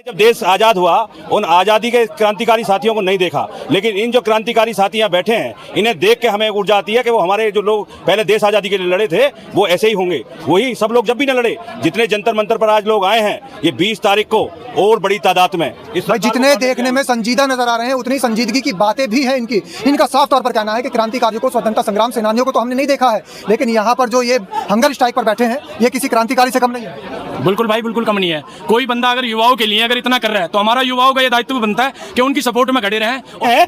जब देश आज़ाद हुआ उन आज़ादी के क्रांतिकारी साथियों को नहीं देखा, लेकिन इन जो क्रांतिकारी साथी यहाँ बैठे हैं इन्हें देख के हमें ऊर्जा आती है कि वो हमारे जो लोग पहले देश आज़ादी के लिए लड़े थे वो ऐसे ही होंगे। वही सब लोग जब भी न लड़े, जितने जंतर मंतर पर आज लोग आए हैं ये 20 तारीख को और बड़ी तादाद में इस जितने देखने में संजीदा नजर आ रहे हैं उतनी संजीदगी की बातें भी हैं इनकी। इनका साफ तौर पर कहना है कि क्रांतिकारियों को, स्वतंत्रता संग्राम सेनानियों को तो हमने नहीं देखा है, लेकिन यहाँ पर जो ये हंगर स्ट्राइक पर बैठे हैं ये किसी क्रांतिकारी से कम नहीं है। बिल्कुल भाई, बिल्कुल कम नहीं है। कोई बंदा अगर युवाओं के लिए अगर इतना कर रहा है तो हमारा युवाओं का ये दायित्व बनता है कि उनकी सपोर्ट में खड़े रहें।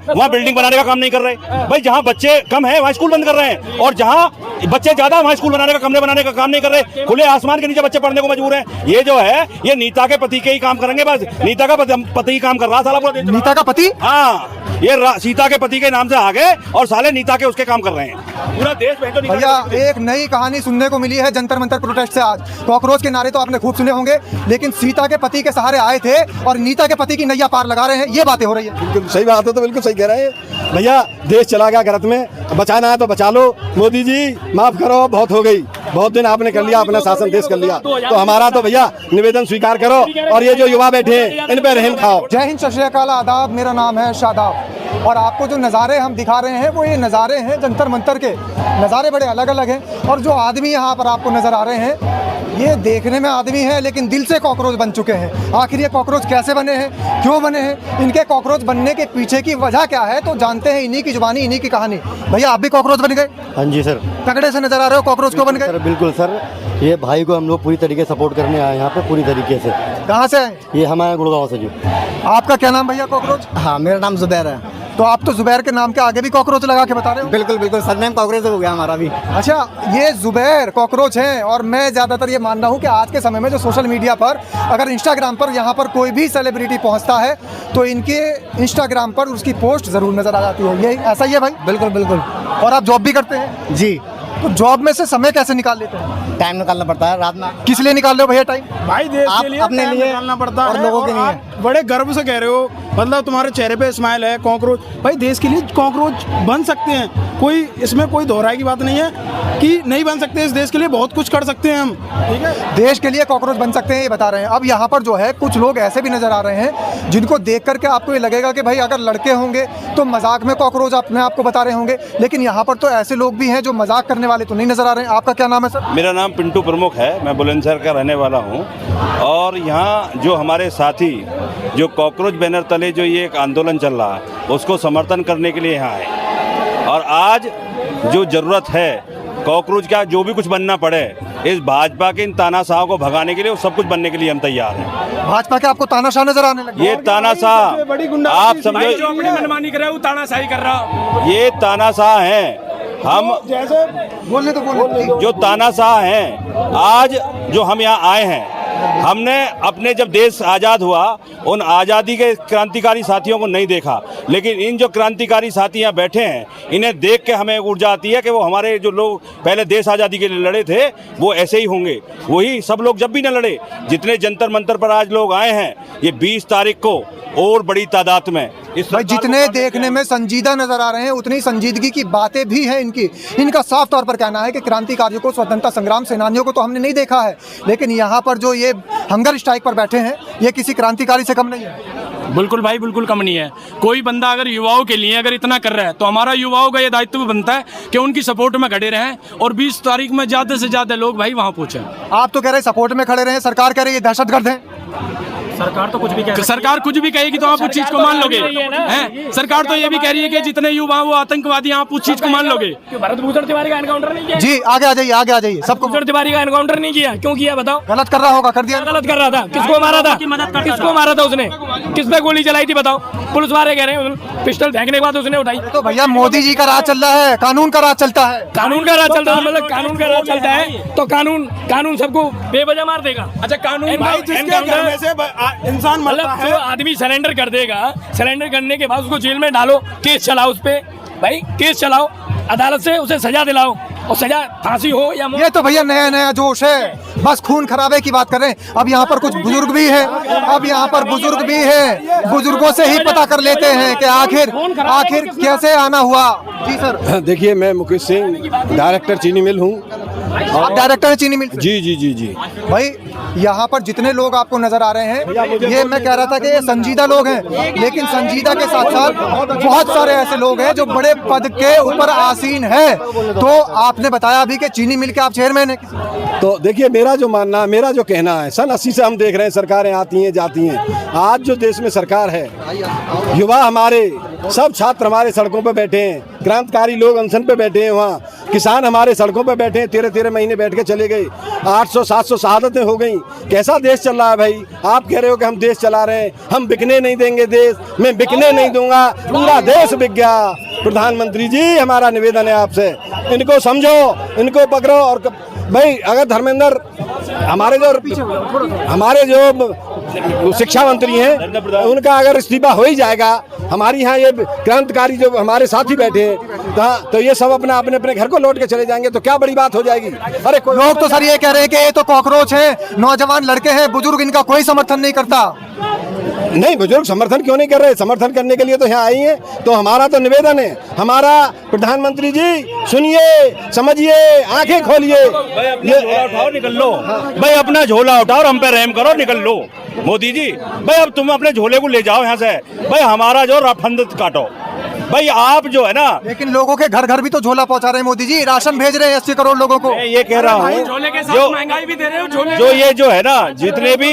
वहाँ बिल्डिंग बनाने का काम नहीं कर रहे भाई, जहाँ बच्चे कम है वहाँ स्कूल बंद कर रहे हैं, और जहाँ बच्चे ज्यादा वहाँ स्कूल बनाने का, कमरे बनाने का काम नहीं कर रहे। खुले आसमान के नीचे बच्चे पढ़ने को मजबूर हैं। ये जो है ये नीता के पति के ही काम करेंगे, बस नीता का पति ही काम कर रहा साला पूरा। नीता का पति? हाँ, ये सीता के पति के नाम से आगे और साले नीता के उसके काम कर रहे हैं। पूरा देश भैया एक नई कहानी सुनने को मिली है जंतर मंतर प्रोटेस्ट से। आज कॉकरोच के नारे तो आपने खूब सुने होंगे, लेकिन सीता के पति के सहारे आए थे और नीता के पति की नैया पार लगा रहे हैं, ये बातें हो रही है। बिल्कुल सही बात है, तो बिल्कुल सही कह रहे हैं भैया। देश चला गया गलत में, बचाना है तो बचा लो। मोदी जी माफ करो, बहुत हो गई, बहुत दिन आपने कर लिया, अपना शासन देश कर लिया, तो हमारा तो भैया निवेदन स्वीकार करो और ये जो युवा बैठे हैं इन पे रहम खाओ। जय हिंद, सत श्री अकाल, आदाब। मेरा नाम है शादाब और आपको जो नज़ारे हम दिखा रहे हैं वो ये नज़ारे हैं जंतर मंतर के। नज़ारे बड़े अलग अलग हैं और जो आदमी यहाँ पर आपको नज़र आ रहे हैं ये देखने में आदमी है लेकिन दिल से कॉकरोच बन चुके हैं। आखिर ये कॉकरोच कैसे बने हैं, क्यों बने हैं, इनके कॉकरोच बनने के पीछे की वजह क्या है, तो जानते हैं इन्हीं की जुबानी, इन्हीं की कहानी। भैया आप भी कॉकरोच बन गए? हाँ जी सर। तगड़े से नजर आ रहे हो, कॉकरोच क्यों बन गए? बिल्कुल सर, ये भाई को हम लोग पूरी तरीके से सपोर्ट करने आए यहाँ पे, पूरी तरीके से। कहाँ से आए? ये हमारे गुड़गांव से जी। आपका क्या नाम भैया? कॉकरोच? हाँ, मेरा नाम जुबैर है। तो आप तो जुबैर के नाम के आगे भी कॉकरोच लगा के बता रहे हो? बिल्कुल बिल्कुल, सरनेम कॉकरोच हो गया हमारा भी। अच्छा, ये जुबैर कॉकरोच हैं। और मैं ज़्यादातर ये मान रहा हूँ कि आज के समय में जो सोशल मीडिया पर, अगर इंस्टाग्राम पर यहाँ पर कोई भी सेलिब्रिटी पहुँचता है तो इनके इंस्टाग्राम पर उसकी पोस्ट ज़रूर नज़र आ जाती है। यही ऐसा ही है भाई? बिल्कुल बिल्कुल। और आप जॉब भी करते हैं? जी। तो जॉब में से समय कैसे निकाल लेते हैं? टाइम निकालना पड़ता है रात में। किस लिए निकाल रहे हो भैया टाइम? भाई देश के लिए अपने लिए निकालना पड़ता और है, लोगों के और लिए। आप बड़े गर्व से कह रहे हो, मतलब तुम्हारे चेहरे पे स्माइल है। कॉकरोच भाई देश के लिए कॉकरोच बन सकते हैं, कोई इसमें कोई दोहराई की बात नहीं है कि नहीं बन सकते। इस देश के लिए बहुत कुछ कर सकते हैं हम, ठीक है। देश के लिए कॉकरोच बन सकते हैं ये बता रहे हैं। अब यहाँ पर जो है कुछ लोग ऐसे भी नजर आ रहे हैं जिनको देख करके आपको ये लगेगा कि भाई अगर लड़के होंगे तो मजाक में कॉकरोच अपने आप को बता रहे होंगे, लेकिन यहाँ पर तो ऐसे लोग भी हैं जो मजाक करने वाले तो नहीं नजर आ रहे हैं। आपका क्या नाम है सर? मेरा नाम पिंटू प्रमुख है, मैं बुलंदशहर का रहने वाला हूँ। और यहाँ जो हमारे साथी जो कॉकरोच बैनर तले जो ये एक आंदोलन चल रहा है उसको समर्थन करने के लिए यहाँ आए। और आज जो ज़रूरत है कॉकरोच का, जो भी कुछ बनना पड़े इस भाजपा के इन तानाशाहों को भगाने के लिए, सब कुछ बनने के लिए हम तैयार हैं। भाजपा के आपको तानाशाह नजर आने लगे? ये तानाशाह आप समझो, जो अपनी मनमानी कर रहा है वो तानाशाही कर रहा। ये तानाशाह हैं। हम जैसे बोलने तो बोलने जो तानाशाह हैं, आज जो हम यहाँ आए हैं, हमने अपने जब देश आज़ाद हुआ उन आज़ादी के क्रांतिकारी साथियों को नहीं देखा, लेकिन इन जो क्रांतिकारी साथी यहाँ बैठे हैं इन्हें देख के हमें ऊर्जा आती है कि वो हमारे जो लोग पहले देश आज़ादी के लिए लड़े थे वो ऐसे ही होंगे। वही सब लोग जब भी न लड़े, जितने जंतर मंतर पर आज लोग आए हैं ये 20 तारीख को और बड़ी तादाद में भाई जितने देखने में संजीदा नजर आ रहे हैं उतनी संजीदगी की बातें भी हैं इनकी। इनका साफ तौर पर कहना है कि क्रांतिकारियों को, स्वतंत्रता संग्राम सेनानियों को तो हमने नहीं देखा है, लेकिन यहाँ पर जो ये हंगर स्ट्राइक पर बैठे हैं ये किसी क्रांतिकारी से कम नहीं है। बिल्कुल भाई, बिल्कुल कम नहीं है। कोई बंदा अगर युवाओं के लिए अगर इतना कर रहा है तो हमारा युवाओं का ये दायित्व बनता है कि उनकी सपोर्ट में खड़े रहें और 20 तारीख में ज़्यादा से ज़्यादा लोग भाई वहाँ पहुँचे। आप तो कह रहे हैं सपोर्ट में खड़े रहे, सरकार कह रही है दहशतगर्द है। सरकार तो कुछ भी कह, सरकार कुछ भी कहेगी तो आप उस चीज को मान लोगे हैं? सरकार तो ये भी कह रही है कि जितने युवा वो आतंकवादी, आप उस चीज को मान लोगे? भरत भूषण तिवारी का एनकाउंटर नहीं किया? जी आगे आ जाइए, आगे आ जाइए। सबको भूषण तिवारी का एनकाउंटर नहीं किया, क्यों किया बताओ? गलत कर रहा होगा, कर दिया। गलत कर रहा था। किसको मारा था? किसको मारा था उसने? किस पे गोली चलाई थी बताओ? पुलिस वाले कह रहे हैं पिस्टल फेंकने के बाद उसने उठाई। तो भैया मोदी जी का राज चल रहा है, कानून का राज चलता है। कानून का राज चलता है, मतलब कानून का राज चलता है तो कानून सबको बेवजह मार देगा। अच्छा, कानून भाई जिसके घर में से इंसान मरता है, जो आदमी सरेंडर कर देगा, सरेंडर करने के बाद उसको जेल में डालो, केस चलाओ उस पे भाई, केस चलाओ, अदालत से उसे सजा दिलाओ और सजा फांसी हो या ये तो भैया नया नया जोश है, बस खून खराबे की बात कर रहे हैं। अब यहाँ पर कुछ बुजुर्ग भी हैं, अब यहाँ पर बुजुर्ग भी हैं, बुजुर्गों से ही पता कर लेते हैं कि आखिर कैसे आना हुआ। जी सर। देखिए, मैं मुकेश सिंह, डायरेक्टर चीनी मिल हूँ आप डायरेक्टर हैं चीनी मिल से? जी जी जी जी। भाई यहाँ पर जितने लोग आपको नजर आ रहे हैं, ये मैं कह रहा था कि ये संजीदा लोग हैं, लेकिन संजीदा के साथ साथ बहुत सारे ऐसे लोग हैं जो बड़े पद के ऊपर आसीन है। तो आपने बताया अभी कि चीनी मिल के आप चेयरमैन हैं। तो देखिए, मेरा जो मानना, मेरा जो कहना है, सन 80 से हम देख रहे हैं सरकारें आती हैं जाती हैं। आज जो देश में सरकार है, युवा हमारे, सब छात्र हमारे सड़कों पे बैठे हैं, क्रांतिकारी लोग अनशन पे बैठे हैं, वहाँ किसान हमारे सड़कों पे बैठे हैं, 13-13 महीने बैठ के चले गए, 800-700 शहादतें हो गई। कैसा देश चल रहा है भाई? आप कह रहे हो कि हम देश चला रहे हैं, हम बिकने नहीं देंगे देश, मैं बिकने नहीं दूंगा, पूरा देश बिक गया। प्रधानमंत्री जी, हमारा निवेदन है आपसे, इनको समझो, इनको पकड़ो। और भाई अगर धर्मेंद्र, हमारे जो शिक्षा मंत्री हैं, उनका अगर इस्तीफा हो ही जाएगा, हमारी यहाँ ये क्रांतिकारी जो हमारे साथी बैठे हैं, तो ये सब अपने अपने घर को लौट के चले जाएंगे, तो क्या बड़ी बात हो जाएगी? अरे लोग तो सर ये कह रहे हैं कि ये तो कॉकरोच है, नौजवान लड़के हैं, बुजुर्ग इनका कोई समर्थन नहीं करता। नहीं, बुजुर्ग समर्थन क्यों नहीं कर रहे? समर्थन करने के लिए तो यहाँ आई हैं। तो हमारा तो निवेदन है, हमारा प्रधानमंत्री जी सुनिए, समझिए, आंखें खोलिए, ये झोला उठाओ, निकल लो भाई, अपना झोला उठाओ और हम पे रहम करो, निकल लो। मोदी जी भाई, अब तुम अपने झोले को ले जाओ यहाँ से भाई, हमारा जो रफंद काटो भाई, आप जो है ना। लेकिन लोगों के घर घर भी तो झोला पहुंचा रहे हैं मोदी जी, राशन भेज रहे हैं 80 करोड़ लोगों को। मैं ये कह रहा हूँ, झोले के साथ जो महंगाई भी दे रहे हो, झोले जो ये जो है ना, जितने भी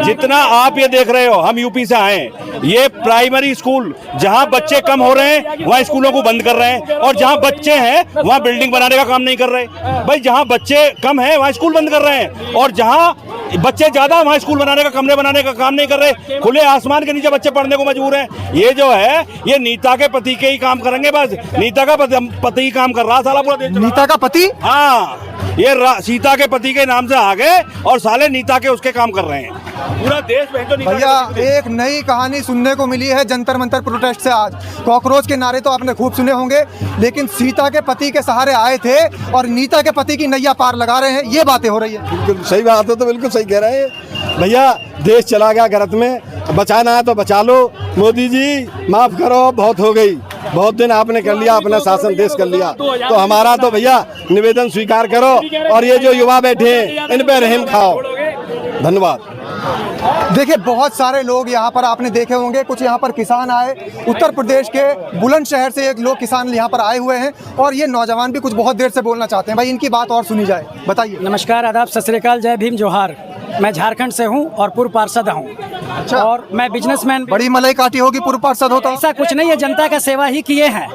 जितना आप ये देख रहे हो, हम यूपी से आए, ये प्राइमरी स्कूल जहाँ बच्चे कम हो रहे हैं वहाँ स्कूलों को बंद कर रहे हैं, और जहाँ बच्चे हैं वहाँ बिल्डिंग बनाने का काम नहीं कर रहे भाई। जहाँ बच्चे कम हैं वहाँ स्कूल बंद कर रहे हैं, और जहाँ बच्चे ज्यादा वहाँ स्कूल बनाने का, कमरे बनाने का काम नहीं कर रहे। खुले आसमान के नीचे बच्चे पढ़ने को मजबूर हैं। ये जो है, ये नीता के पति के ही काम करेंगे, बस नीता का पति ही काम कर रहा साला पूरा देश। नीता का पति? हाँ, ये सीता के पति के नाम से आ गए और साले नीता के उसके काम कर रहे हैं। पूरा देश भैया एक नई कहानी सुनने को मिली है जंतर मंतर प्रोटेस्ट से। आज कॉकरोच के नारे तो आपने खूब सुने होंगे, लेकिन सीता के पति के सहारे आए थे और नीता के पति की नैया पार लगा रहे हैं, ये बातें हो रही है। बिल्कुल सही बात है, तो बिल्कुल सही कह रहे हैं भैया। देश चला गया गलत में, बचाना है तो बचा लो। मोदी जी माफ करो, बहुत हो गई, बहुत दिन आपने कर लिया, अपना शासन देश कर लिया, तो हमारा तो भैया निवेदन स्वीकार करो, और ये जो युवा बैठे हैं इन पे रहम खाओ। धन्यवाद। देखिए बहुत सारे लोग यहाँ पर आपने देखे होंगे, कुछ यहाँ पर किसान आए, उत्तर प्रदेश के बुलंदशहर से एक लोग किसान यहाँ पर आए हुए हैं, और ये नौजवान भी कुछ बहुत देर से बोलना चाहते हैं। भाई इनकी बात और सुनी जाए, बताइए। नमस्कार, आदाब, सत श्री अकाल, जय भीम, जोहार। मैं झारखंड से हूँ और पूर्व पार्षद हूँ। अच्छा। और मैं बिजनेसमैन। बड़ी मलाई काटी होगी पूर्व पार्षद होता। ऐसा कुछ नहीं है, जनता का सेवा ही किए हैं,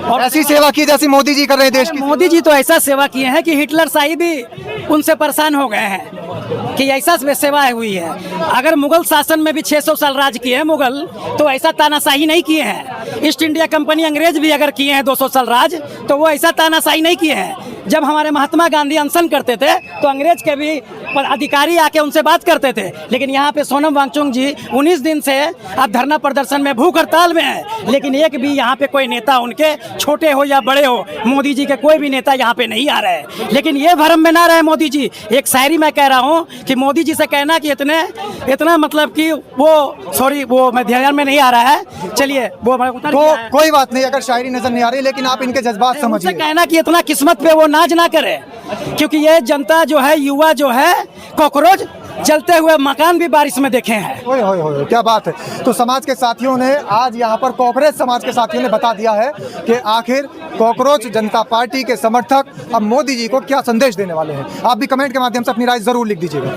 और ऐसी सेवा की जैसी मोदी जी कर रहे हैं देश की। मोदी जी तो ऐसा सेवा किए हैं कि हिटलर शाही भी उनसे परेशान हो गए हैं कि ऐसा सेवा हुई है। अगर मुगल शासन में भी 600 साल राज किए हैं मुगल, तो ऐसा तानाशाही नहीं किए हैं। ईस्ट इंडिया कंपनी अंग्रेज भी अगर किए हैं 200 साल राज, तो वो ऐसा तानाशाही नहीं किए हैं। जब हमारे महात्मा गांधी अनशन करते थे तो अंग्रेज के भी अधिकारी आके उनसे बात करते थे, लेकिन यहाँ पे सोनम वांगचुक जी 19 दिन से अब धरना प्रदर्शन में, भूख हड़ताल में है, लेकिन एक भी यहाँ पे कोई नेता उनके, छोटे हो या बड़े हो, मोदी जी के कोई भी नेता यहाँ पे नहीं आ रहे हैं। लेकिन ये भरम में ना रहे मोदी जी। एक शायरी मैं कह रहा हूँ कि मोदी जी से कहना कि इतना मतलब कि वो, सॉरी वो मैं ध्यान में नहीं आ रहा है, चलिए वो तो कोई बात नहीं, अगर शायरी नजर नहीं आ रही, लेकिन आप इनके जज्बात समझिए। कहना कि इतना किस्मत पे वो नाज ना करे, क्योंकि ये जनता जो है, युवा जो है, कॉकरोच जलते हुए मकान भी बारिश में देखे हैं। ओए होए होए, क्या बात है। तो समाज के साथियों ने आज यहाँ पर, कॉकरोच समाज के साथियों ने बता दिया है कि आखिर कॉकरोच जनता पार्टी के समर्थक अब मोदी जी को क्या संदेश देने वाले हैं। आप भी कमेंट के माध्यम से अपनी राय जरूर लिख दीजिएगा।